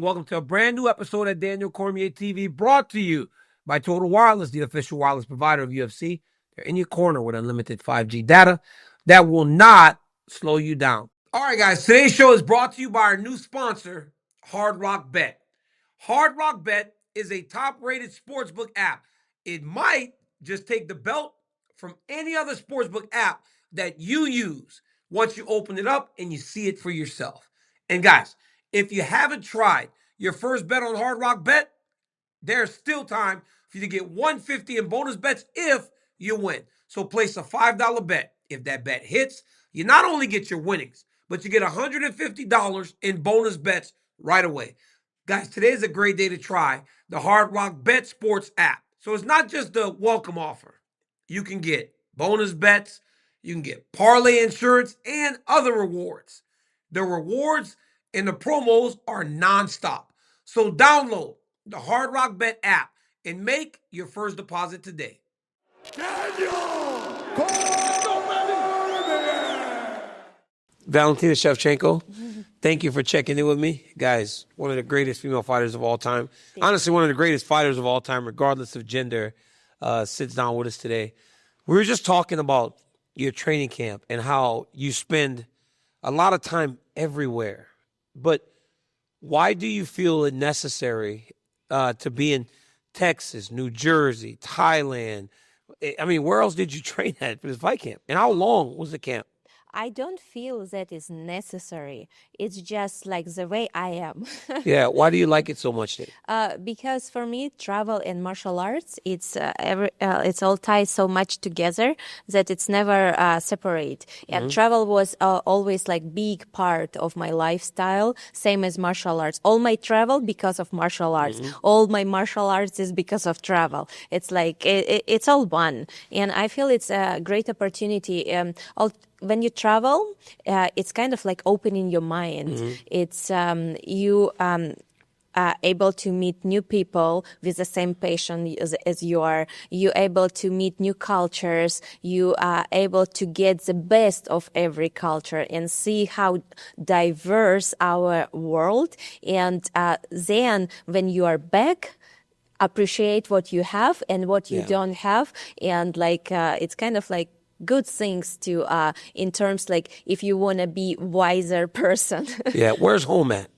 Welcome to a brand new episode of Daniel Cormier TV, brought to you by Total Wireless, the official wireless provider of UFC. They're in your corner with unlimited 5G data that will not slow you down. All right, guys, today's show is brought to you by our new sponsor, Hard Rock Bet. Hard Rock Bet is a top-rated sportsbook app. It might just take the belt from any other sportsbook app that you use once you open it up and you see it for yourself. And guys, if you haven't tried your first bet on Hard Rock Bet, there's still time for you to get $150 in bonus bets if you win. So place a $5 bet. If that bet hits, you not only get your winnings, but you get $150 in bonus bets right away. Guys, today is a great day to try the Hard Rock Bet Sports app. So it's not just the welcome offer. You can get bonus bets, you can get parlay insurance, and other rewards. The rewards and the promos are nonstop. So download the Hard Rock Bet app and make your first deposit today. Valentina Shevchenko, thank you for checking in with me. Guys, one of the greatest female fighters of all time. Honestly, one of the greatest fighters of all time, regardless of gender, sits down with us today. We were just talking about your training camp and how you spend a lot of time everywhere. But why do you feel it necessary to be in Texas, New Jersey, Thailand? I mean, where else did you train at for this fight camp? And how long was the camp? I don't feel that is necessary. It's just like the way I am. Yeah, why do you like it so much then? Because for me, travel and martial arts, it's all tied so much together that it's never separate. And travel was always like big part of my lifestyle, same as martial arts. All my travel because of martial arts. All my martial arts is because of travel. It's like it's all one, and I feel it's a great opportunity. When you travel, it's kind of like opening your mind. It's you are able to meet new people with the same passion as you are. You're able to meet new cultures. You are able to get the best of every culture and see how diverse our world. And then when you are back, appreciate what you have and what you don't have. And like it's kind of like good things to in terms like if you want to be wiser person. Yeah, where's home at?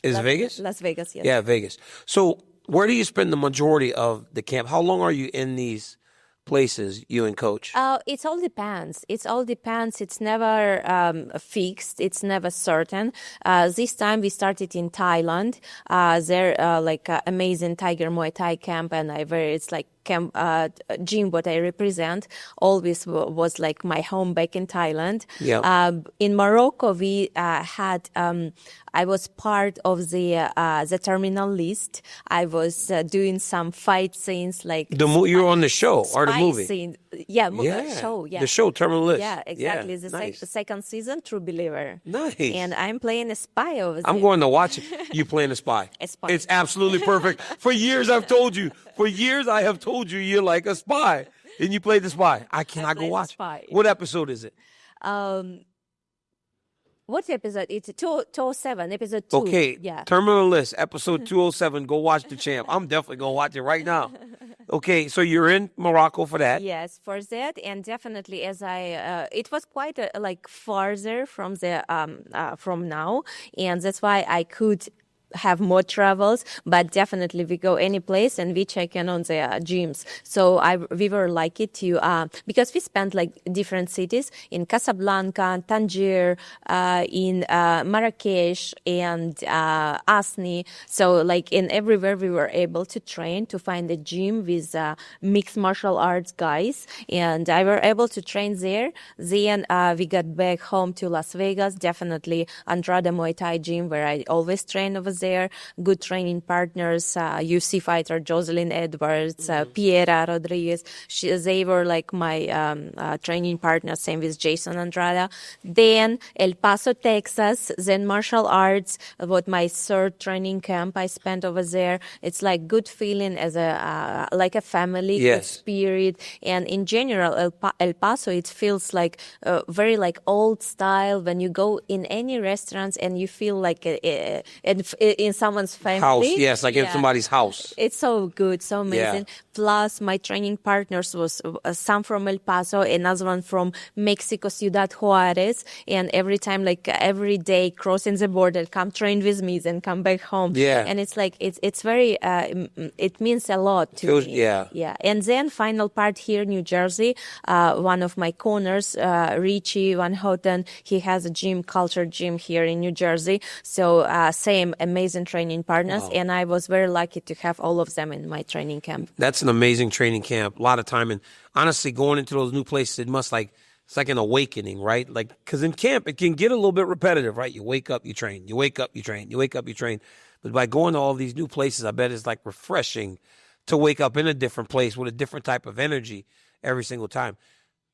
Is Vegas? Las Vegas, yes. Yeah, Vegas. So where do you spend the majority of the camp? How long are you in these places, you and coach? It all depends. It all depends. It's never fixed. It's never certain. This time we started in Thailand. They're like amazing Tiger Muay Thai camp, and it's like camp gym what I represent always was like my home back in Thailand. In Morocco we had I was part of the terminal list. I was doing some fight scenes like you were on the show or the movie. Scene. Show. The show Terminal List. Yeah, exactly. Nice. The second season, True Believer. Nice. And I'm playing a spy over there. I'm going to watch it. You playing a spy. A spy. It's absolutely perfect. For years I've told you. For years I have told you you're like a spy. And you played the spy. I cannot go watch it. What episode is it? What episode? It's 207, episode 2. Okay, yeah. Terminal List, episode 207. Go watch the champ. I'm definitely going to watch it right now. Okay, so you're in Morocco for that. Yes, for that, and definitely as it was quite like farther from from now, and that's why I could have more travels, but definitely we go any place and we check in on the gyms. So we were lucky to because we spent like different cities in Casablanca, Tangier, in Marrakesh and Asni. So like in everywhere we were able to train, to find a gym with mixed martial arts guys, and I were able to train there. Then we got back home to Las Vegas, definitely Andrade Muay Thai gym where I always train over there. Good training partners, UFC fighter Jocelyn Edwards, Piera Rodriguez. They were like my training partners, same with Jason Andrade. Then El Paso, Texas, then martial arts, what my third training camp I spent over there. It's like good feeling as a like a family, good spirit. And in general, El Paso, it feels like very like old style when you go in any restaurants and you feel like in someone's family. House, yes, like in somebody's house. It's so good, so amazing. Plus, my training partners was some from El Paso, another one from Mexico, Ciudad Juarez, and every time, like every day, crossing the border, come train with me, then come back home. Yeah. And it's like it's very it means a lot to me. Yeah. And then final part here, New Jersey. One of my corners, Richie Van Houten, he has a gym, Culture Gym here in New Jersey. So same amazing training partners, and I was very lucky to have all of them in my training camp. That's an amazing training camp. A lot of time, and honestly, going into those new places, it's like an awakening, right? Like, because in camp, it can get a little bit repetitive, right? You wake up, you train. You wake up, you train. You wake up, you train. But by going to all these new places, I bet it's like refreshing to wake up in a different place with a different type of energy every single time.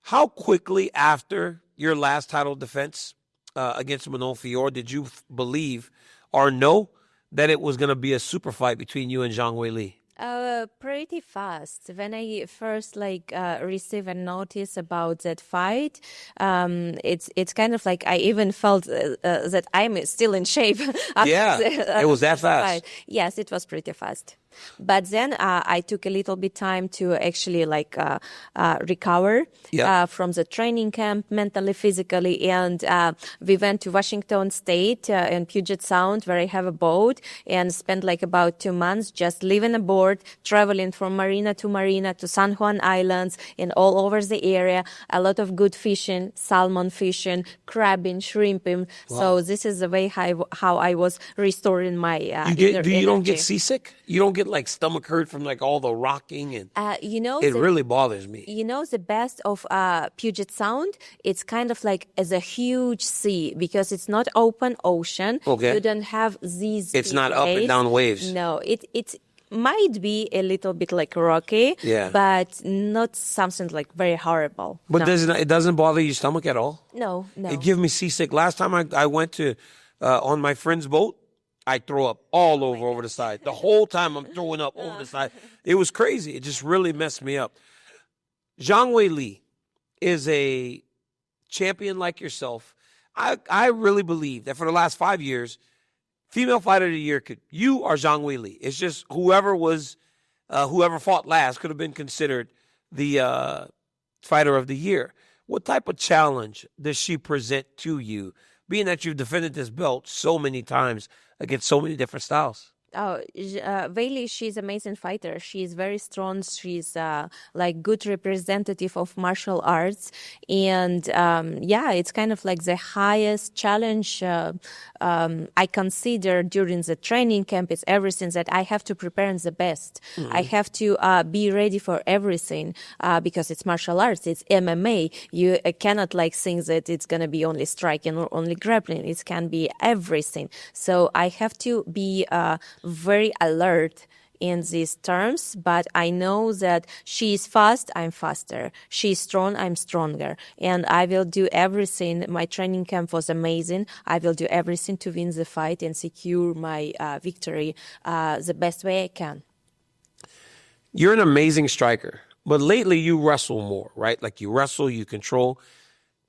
How quickly after your last title defense against Manon Fior did you believe or know that it was going to be a super fight between you and Zhang Weili? Pretty fast. When I first received a notice about that fight, it's kind of like I even felt that I'm still in shape. It was that fast. Fight. Yes, it was pretty fast. But then I took a little bit time to actually recover from the training camp, mentally, physically, and we went to Washington State in Puget Sound, where I have a boat, and spent like about 2 months just living aboard, traveling from marina to San Juan Islands and all over the area. A lot of good fishing, salmon fishing, crabbing, shrimping. Wow. So this is the way how I was restoring my you don't get seasick? You don't get like stomach hurt from like all the rocking and it really bothers me. The best of Puget Sound, it's kind of like as a huge sea because it's not open ocean. Okay. You don't have these. It's not up and down waves. No, it might be a little bit like rocky, but not something like very horrible. But it doesn't bother your stomach at all? No. It gives me seasick. Last time I went to on my friend's boat, I throw up all over the side. The whole time I'm throwing up over the side. It was crazy. It just really messed me up. Zhang Weili is a champion like yourself. I really believe that for the last 5 years, Female Fighter of the Year you are Zhang Weili. It's just whoever fought last could have been considered the Fighter of the Year. What type of challenge does she present to you, being that you've defended this belt so many times against so many different styles? Weili, she's an amazing fighter. She's very strong. She's good representative of martial arts. And it's kind of like the highest challenge I consider during the training camp is everything that I have to prepare in the best. Mm-hmm. I have to be ready for everything because it's martial arts. It's MMA. You cannot think that it's going to be only striking or only grappling. It can be everything. So I have to be very alert in these terms, but I know that she is fast, I'm faster. She's strong, I'm stronger. And I will do everything. My training camp was amazing. I will do everything to win the fight and secure my victory the best way I can. You're an amazing striker, but lately you wrestle more, right? Like you wrestle, you control.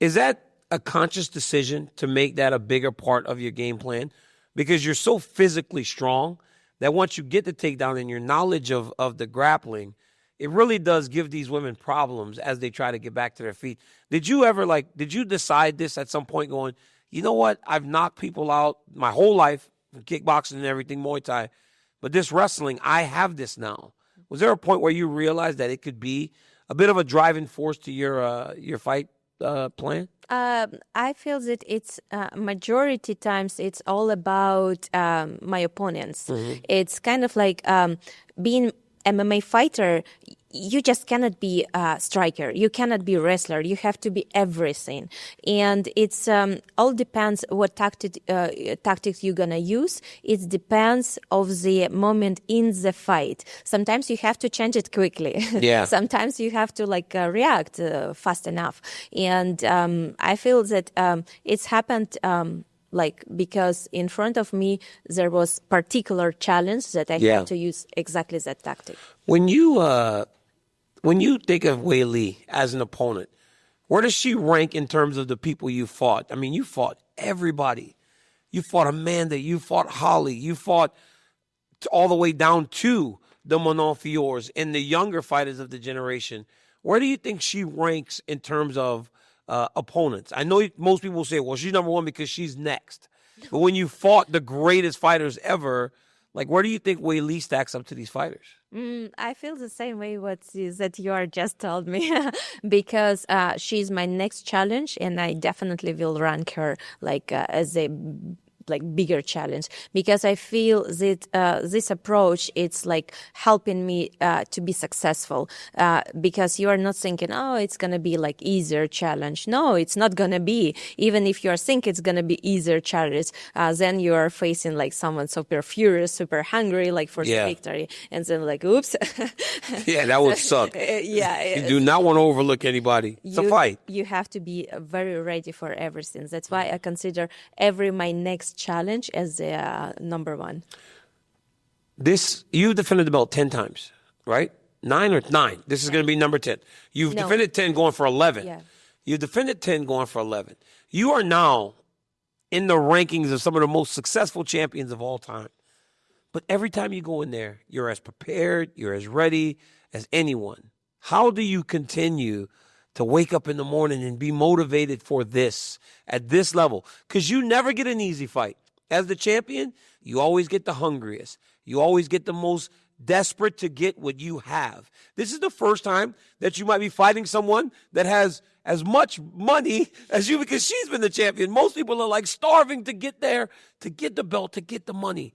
Is that a conscious decision to make that a bigger part of your game plan? Because you're so physically strong that once you get the takedown and your knowledge of the grappling, it really does give these women problems as they try to get back to their feet. Did you decide this at some point going, you know what, I've knocked people out my whole life, kickboxing and everything, Muay Thai, but this wrestling, I have this now. Was there a point where you realized that it could be a bit of a driving force to your fight plan? I feel that it's majority times it's all about my opponents. Mm-hmm. It's kind of like being MMA fighter. You just cannot be a striker. You cannot be a wrestler. You have to be everything. And it's all depends what tactics you're going to use. It depends of the moment in the fight. Sometimes you have to change it quickly. Yeah. Sometimes you have to react fast enough. And I feel that it's happened because in front of me there was particular challenge that I had to use exactly that tactic. When you think of Weili as an opponent, where does she rank in terms of the people you fought? I mean, you fought everybody You fought Amanda. You fought Holly. You fought all the way down to the Montefiores and the younger fighters of the generation. Where do you think she ranks in terms of opponents? I know most people will say, well, she's number one because she's next. But when you fought the greatest fighters ever, like, where do you think Weili stacks up to these fighters? I feel the same way that you are just told me because she's my next challenge, and I definitely will rank her like as a bigger challenge, because I feel that this approach, it's like helping me to be successful, because you are not thinking, oh, it's going to be like easier challenge. No, it's not going to be. Even if you are thinking it's going to be easier challenge, then you are facing like someone super furious, super hungry, like for the victory. And then like, oops. Yeah, that would suck. You do not want to overlook anybody. It's a fight. You have to be very ready for everything. That's why I consider my next challenge as number one. You defended the belt 10 times, right? 9 or 9. This is going to be number 10. You've defended 10 going for 11. Yeah. You've defended 10 going for 11. You are now in the rankings of some of the most successful champions of all time. But every time you go in there, you're as prepared, you're as ready as anyone. How do you continue to wake up in the morning and be motivated for this at this level? Because you never get an easy fight. As the champion, you always get the hungriest. You always get the most desperate to get what you have. This is the first time that you might be fighting someone that has as much money as you, because she's been the champion. Most people are like starving to get there, to get the belt, to get the money.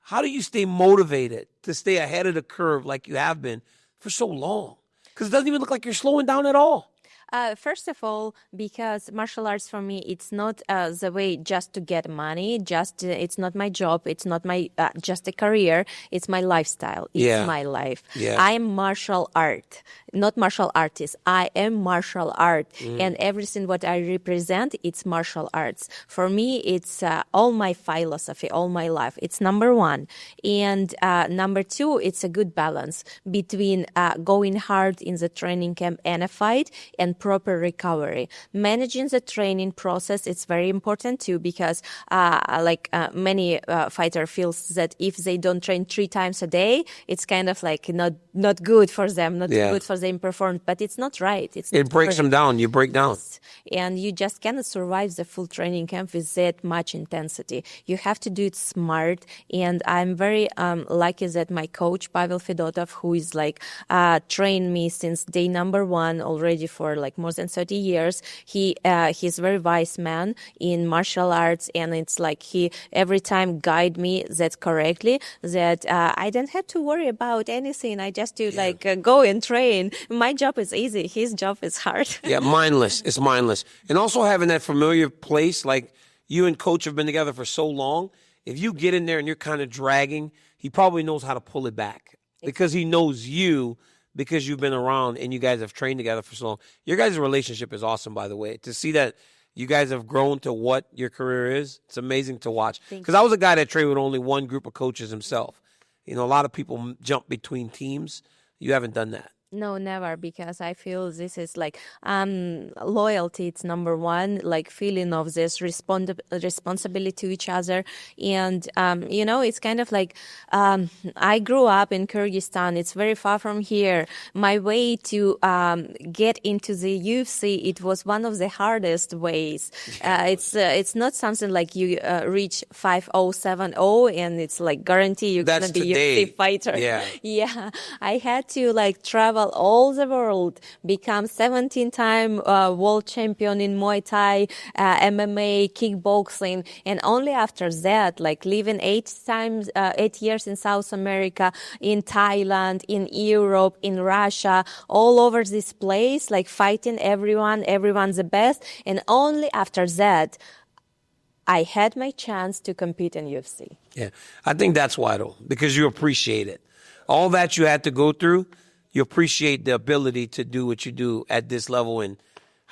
How do you stay motivated to stay ahead of the curve like you have been for so long? Because it doesn't even look like you're slowing down at all. First of all, because martial arts for me, it's not the way just to get money. It's not my job. It's not my just a career. It's my lifestyle. It's my life. Yeah. I am martial art, not martial artist. I am martial art, and everything what I represent, it's martial arts. For me, it's all my philosophy, all my life. It's number one, and number two, it's a good balance between going hard in the training camp and a fight, and proper recovery. Managing the training process, it's very important too, because many fighter feels that if they don't train 3 times a day, it's kind of like not good for them, not good for them performance, but it's not right. It breaks them down. You break down. And you just cannot survive the full training camp with that much intensity. You have to do it smart. And I'm very lucky that my coach, Pavel Fedotov, who is like trained me since day number 1 already for like more than 30 years. He's a very wise man in martial arts, and it's like he every time guide me that correctly, that I don't have to worry about anything. I just do go and train. My job is easy. His job is hard. Yeah, mindless. It's mindless. And also having that familiar place, like you and coach have been together for so long. If you get in there and you're kind of dragging, he probably knows how to pull it back because he knows you, because you've been around and you guys have trained together for so long. Your guys' relationship is awesome, by the way. To see that you guys have grown to what your career is, it's amazing to watch. Because I was a guy that trained with only one group of coaches himself. You know, a lot of people jump between teams. You haven't done that. No, never, because I feel this is like loyalty. It's number one, like feeling of this responsibility to each other. And, it's kind of like I grew up in Kyrgyzstan. It's very far from here. My way to get into the UFC, it was one of the hardest ways. It's not something like you reach 5-0, 7-0, and it's like guarantee you're going to be a UFC fighter. Yeah. I had to like travel all the world, become 17-time world champion in Muay Thai, MMA, kickboxing, and only after that, like living 8 years in South America, in Thailand, in Europe, in Russia, all over this place, like fighting everyone's the best, and only after that, I had my chance to compete in UFC. Yeah, I think that's why though, because you appreciate it. All that you had to go through, you appreciate the ability to do what you do at this level. And,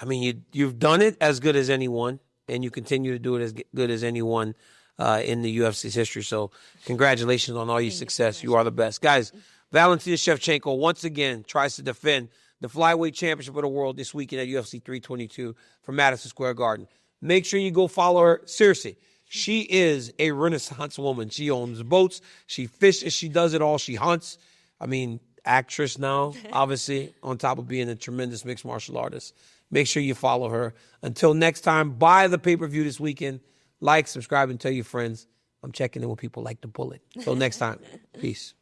I mean, you've done it as good as anyone, and you continue to do it as good as anyone in the UFC's history. So congratulations on all your success. You are the best. Guys, Valentina Shevchenko once again tries to defend the Flyweight Championship of the world this weekend at UFC 322 from Madison Square Garden. Make sure you go follow her. Seriously, She is a Renaissance woman. She owns boats. She fishes. She does it all. She hunts. I mean, actress now, obviously, on top of being a tremendous mixed martial artist. Make sure you follow her. Until next time, buy the pay-per-view this weekend. Like, subscribe, and tell your friends. I'm checking in with people like the Bullet. Until next time, peace.